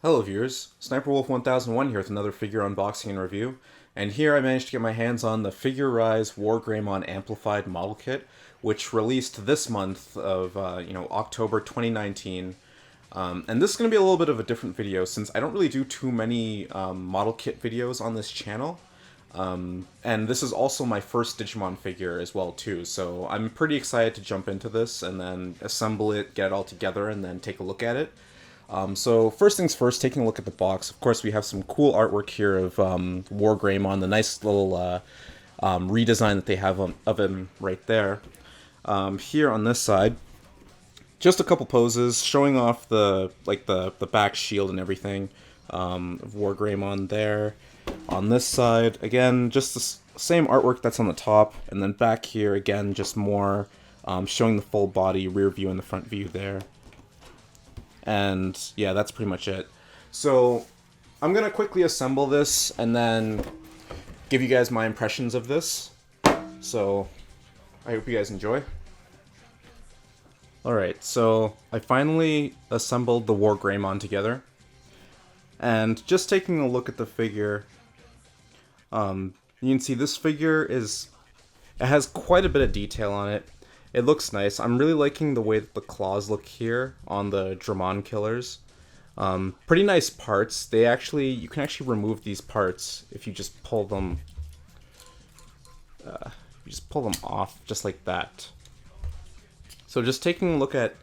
Hello viewers, Sniper Wolf 1001 here with another figure unboxing and review, and here I managed to get my hands on the Figure-rise Wargreymon Amplified Model Kit, which released this month of, October 2019. And this is going to be a little bit of a different video since I don't really do too many model kit videos on this channel. And this is also my first Digimon figure as well too, so I'm pretty excited to jump into this and then assemble it, get it all together, and then take a look at it. So first things first, taking a look at the box. Of course, we have some cool artwork here of Wargreymon, the nice little redesign that they have of him right there. Here on this side, just a couple poses showing off the back shield and everything of Wargreymon there. On this side, again, just the same artwork that's on the top, and then back here again, just more showing the full body, rear view, and the front view there. And yeah, that's pretty much it. So I'm gonna quickly assemble this and then give you guys my impressions of this. So I hope you guys enjoy. Alright, so I finally assembled the Wargreymon together. And just taking a look at the figure, you can see this figure it has quite a bit of detail on it. It looks nice. I'm really liking the way that the claws look here on the Dramon killers. Pretty nice parts. You can actually remove these parts if you just pull them. Off just like that. So just taking a look at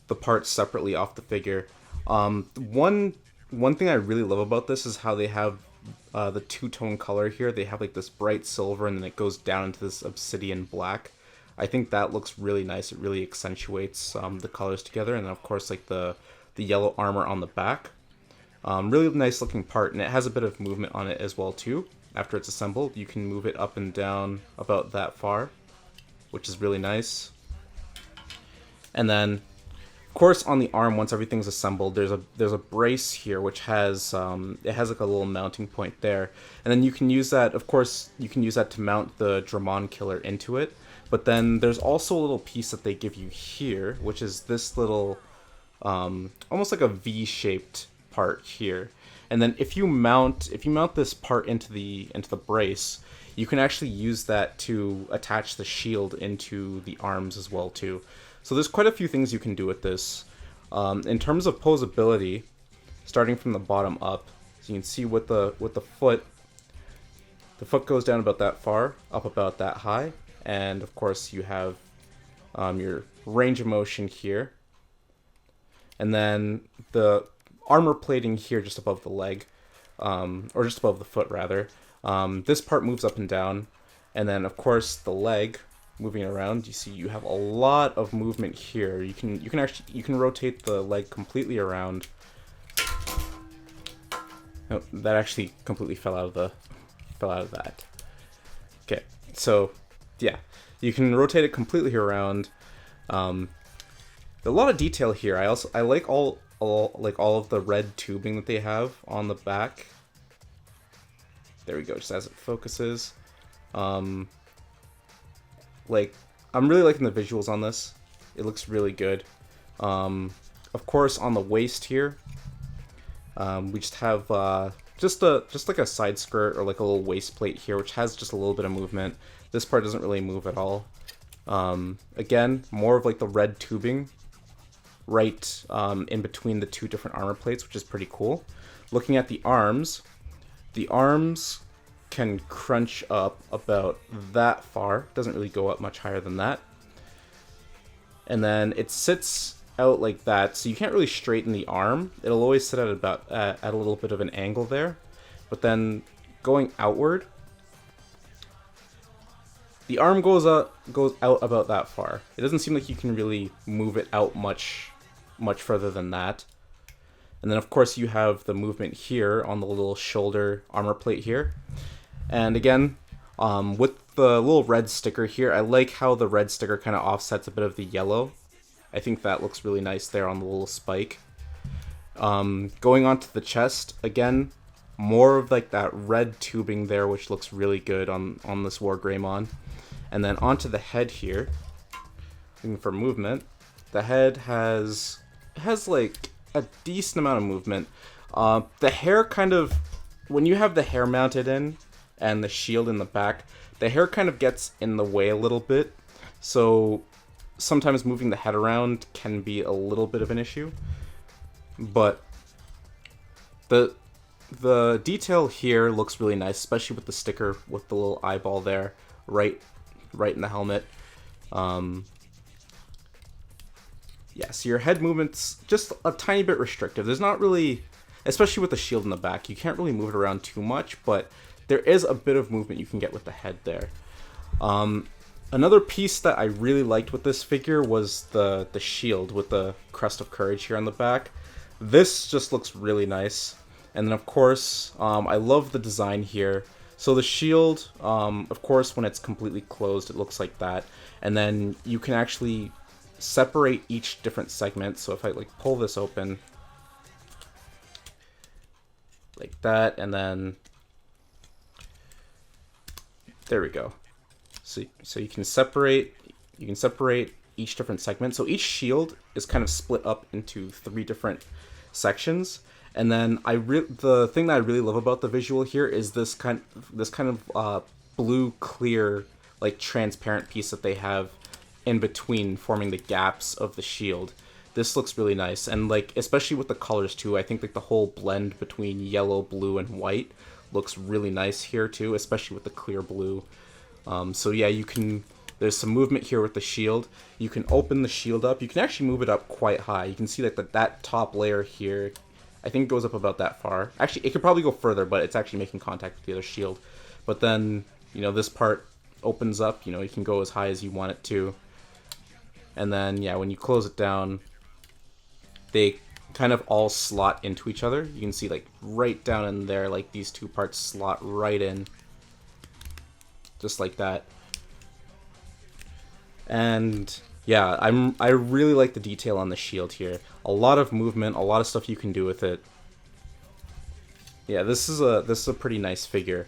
the parts separately off the figure. One thing I really love about this is how they have the two-tone color here. They have like this bright silver and then it goes down into this obsidian black. I think that looks really nice. It really accentuates the colors together, and then of course like the yellow armor on the back. Really nice looking part, and it has a bit of movement on it as well too. After it's assembled, you can move it up and down about that far, which is really nice. And then, of course, on the arm, once everything's assembled, there's a brace here which has it has like a little mounting point there, and then you can use that. Of course, you can use that to mount the Dramon killer into it. But then there's also a little piece that they give you here, which is this little, almost like a V-shaped part here. And then if you mount this part into the brace, you can actually use that to attach the shield into the arms as well too. So there's quite a few things you can do with this. In terms of posability, starting from the bottom up, so you can see with the foot goes down about that far, up about that high. And of course you have your range of motion here. And then the armor plating here just above the leg, or just above the foot rather. This part moves up and down. And then of course the leg moving around, you see you have a lot of movement here. You can rotate the leg completely around. Oh, that actually completely fell out of that. Okay, so yeah, you can rotate it completely around. A lot of detail here. I like all of the red tubing that they have on the back. There we go, just as it focuses. I'm really liking the visuals on this. It looks really good. Of course, on the waist here, we just have just like a side skirt or like a little waist plate here, which has just a little bit of movement. This part doesn't really move at all. Again, more of like the red tubing right in between the two different armor plates, which is pretty cool. Looking at the arms can crunch up about that far. Doesn't really go up much higher than that. And then it sits out like that, so you can't really straighten the arm. It'll always sit at a little bit of an angle there. But then going outward, the arm goes out about that far. It doesn't seem like you can really move it out much further than that. And then of course you have the movement here on the little shoulder armor plate here. And again, with the little red sticker here, I like how the red sticker kind of offsets a bit of the yellow. I think that looks really nice there on the little spike. Going on to the chest, again, more of like that red tubing there, which looks really good on this Wargreymon. And then onto the head here, looking for movement. The head has like a decent amount of movement. The hair kind of, when you have the hair mounted in and the shield in the back, the hair kind of gets in the way a little bit. So sometimes moving the head around can be a little bit of an issue. But the detail here looks really nice, especially with the sticker with the little eyeball there, right in the helmet. Yeah, so your head movement's just a tiny bit restrictive. There's not really, especially with the shield in the back, you can't really move it around too much, but there is a bit of movement you can get with the head there. Another piece that I really liked with this figure was the shield with the crest of courage here on the back. This just looks really nice. And then of course, I love the design here. So the shield, of course, when it's completely closed, it looks like that. And then you can actually separate each different segment. So if I like pull this open like that, and then there we go. So you can separate each different segment. So each shield is kind of split up into 3 different sections. And then the thing that I really love about the visual here is this kind of blue clear, like transparent piece that they have in between, forming the gaps of the shield. This looks really nice, and like especially with the colors too. I think like the whole blend between yellow, blue, and white looks really nice here too, especially with the clear blue. So yeah, there's some movement here with the shield. You can open the shield up. You can actually move it up quite high. You can see like that top layer here, I think it goes up about that far. Actually, it could probably go further, but it's actually making contact with the other shield. But then, this part opens up. You can go as high as you want it to. And then, yeah, when you close it down, they kind of all slot into each other. You can see like right down in there, like these 2 parts slot right in. Just like that. And yeah, I really like the detail on the shield here. A lot of movement, a lot of stuff you can do with it. Yeah, this is a pretty nice figure.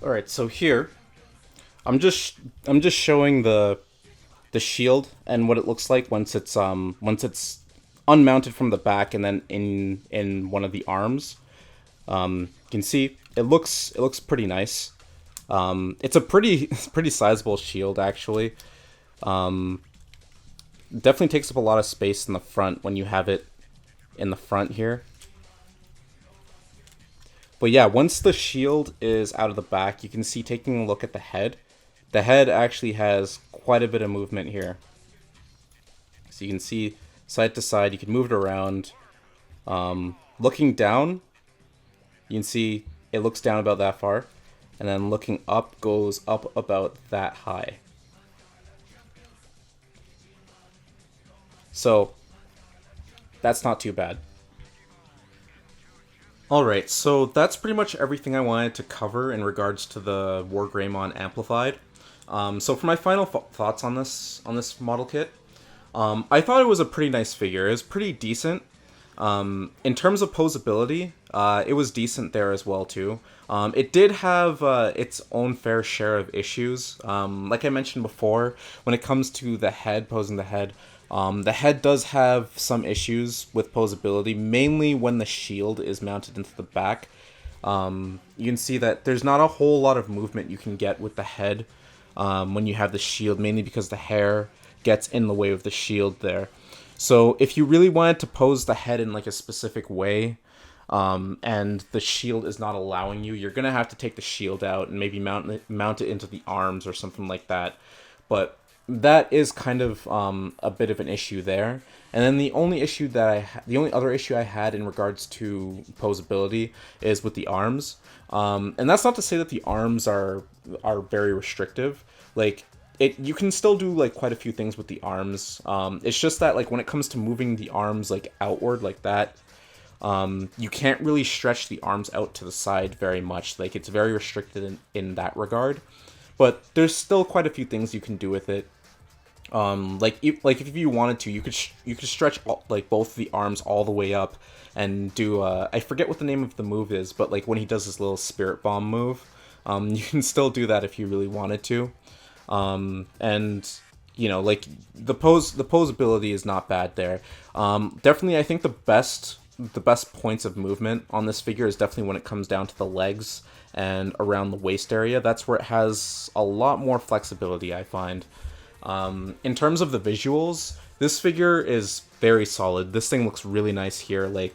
All right, so here I'm just showing the shield and what it looks like once it's unmounted from the back and then in one of the arms. You can see it looks pretty nice. It's a pretty sizable shield actually. Definitely takes up a lot of space in the front when you have it in the front here. But yeah, once the shield is out of the back, you can see, taking a look at the head actually has quite a bit of movement here. So you can see side to side, you can move it around. Looking down, you can see it looks down about that far. And then looking up goes up about that high. So that's not too bad. Alright, so that's pretty much everything I wanted to cover in regards to the Wargreymon Amplified. So for my final thoughts on this model kit, I thought it was a pretty nice figure. It was pretty decent. In terms of posability, it was decent there as well too. It did have its own fair share of issues. Like I mentioned before, when it comes to the head, posing the head does have some issues with posability, mainly when the shield is mounted into the back. You can see that there's not a whole lot of movement you can get with the head when you have the shield, mainly because the hair gets in the way of the shield there. So if you really wanted to pose the head in like a specific way, and the shield is not allowing you, you're gonna have to take the shield out and maybe mount it into the arms or something like that. But that is kind of a bit of an issue there. And then the only other issue I had in regards to posability is with the arms. And that's not to say that the arms are very restrictive. Like, you can still do like quite a few things with the arms. It's just that like when it comes to moving the arms like outward like that, you can't really stretch the arms out to the side very much. Like, it's very restricted in that regard. But there's still quite a few things you can do with it. Like if you wanted to, you could stretch like both the arms all the way up and do I forget what the name of the move is, but like when he does his little spirit bomb move, you can still do that if you really wanted to. And like the posability is not bad there. Definitely, I think the the best points of movement on this figure is definitely when it comes down to the legs and around the waist area. That's where it has a lot more flexibility, I find. In terms of the visuals, this figure is very solid. This thing looks really nice here. Like,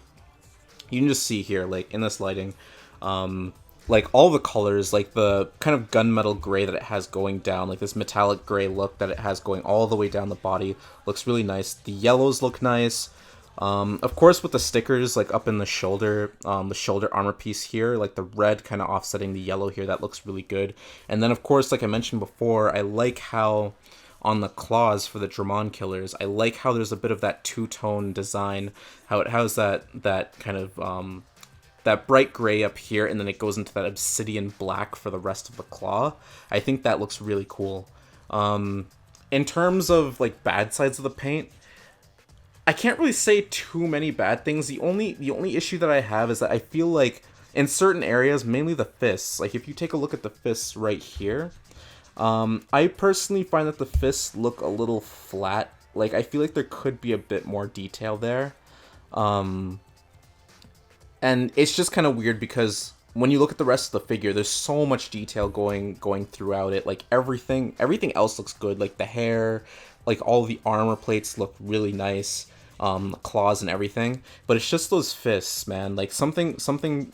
you can just see here, like, in this lighting, like, all the colors, like, the kind of gunmetal gray that it has going down, like, this metallic gray look that it has going all the way down the body, looks really nice. The yellows look nice. Of course, with the stickers, like, up in the shoulder armor piece here, like, the red kind of offsetting the yellow here, that looks really good. And then, of course, like I mentioned before, I like how on the claws for the Dramon killers, I like how there's a bit of that two-tone design, how it has that kind of, that bright gray up here, and then it goes into that obsidian black for the rest of the claw. I think that looks really cool. In terms of, like, bad sides of the paint, I can't really say too many bad things. The only issue that I have is that I feel like in certain areas, mainly the fists, like if you take a look at the fists right here, I personally find that the fists look a little flat. Like, I feel like there could be a bit more detail there. And it's just kind of weird because when you look at the rest of the figure, there's so much detail going throughout it. Like, everything else looks good. Like, the hair, like, all the armor plates look really nice. Claws and everything. But it's just those fists, man. Like, something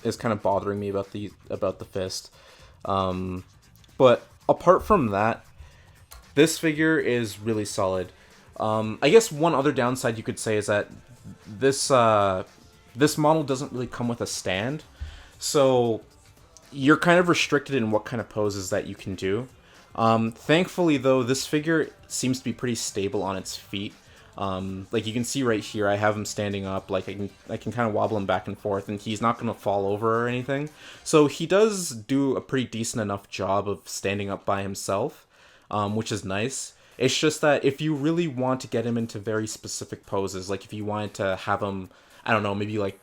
is kind of bothering me about the fist. But apart from that, this figure is really solid. I guess one other downside you could say is that this model doesn't really come with a stand, so you're kind of restricted in what kind of poses that you can do. Thankfully, though, this figure seems to be pretty stable on its feet. Like you can see right here, I have him standing up. Like I can kind of wobble him back and forth, and he's not going to fall over or anything. So he does do a pretty decent enough job of standing up by himself, which is nice. It's just that if you really want to get him into very specific poses, like if you wanted to have him, I don't know, maybe like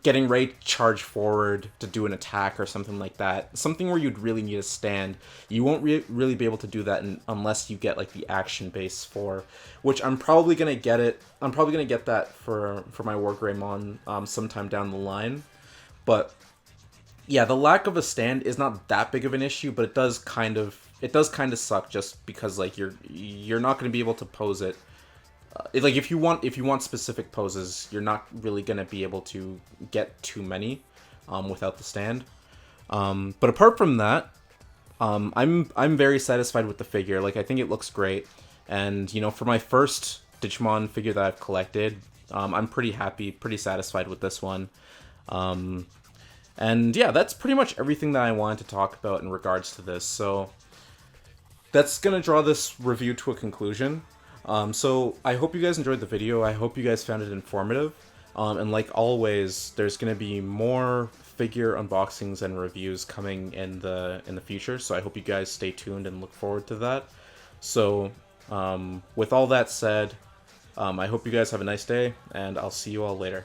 getting ready to charge forward to do an attack or something like that, something where you'd really need a stand, you won't really be able to do that unless you get like the action base 4, which I'm probably gonna get it. I'm probably gonna get that for my Wargreymon sometime down the line. But yeah, the lack of a stand is not that big of an issue, but it does kind of suck just because like you're not gonna be able to pose it. Like if you want specific poses, you're not really gonna be able to get too many without the stand. But apart from that, I'm very satisfied with the figure. Like I think it looks great, and you know, for my first Digimon figure that I've collected, I'm pretty happy, pretty satisfied with this one. And yeah, that's pretty much everything that I wanted to talk about in regards to this. So that's gonna draw this review to a conclusion. So I hope you guys enjoyed the video. I hope you guys found it informative. And like always, there's going to be more figure unboxings and reviews coming in the future. So I hope you guys stay tuned and look forward to that. So with all that said, I hope you guys have a nice day, and I'll see you all later.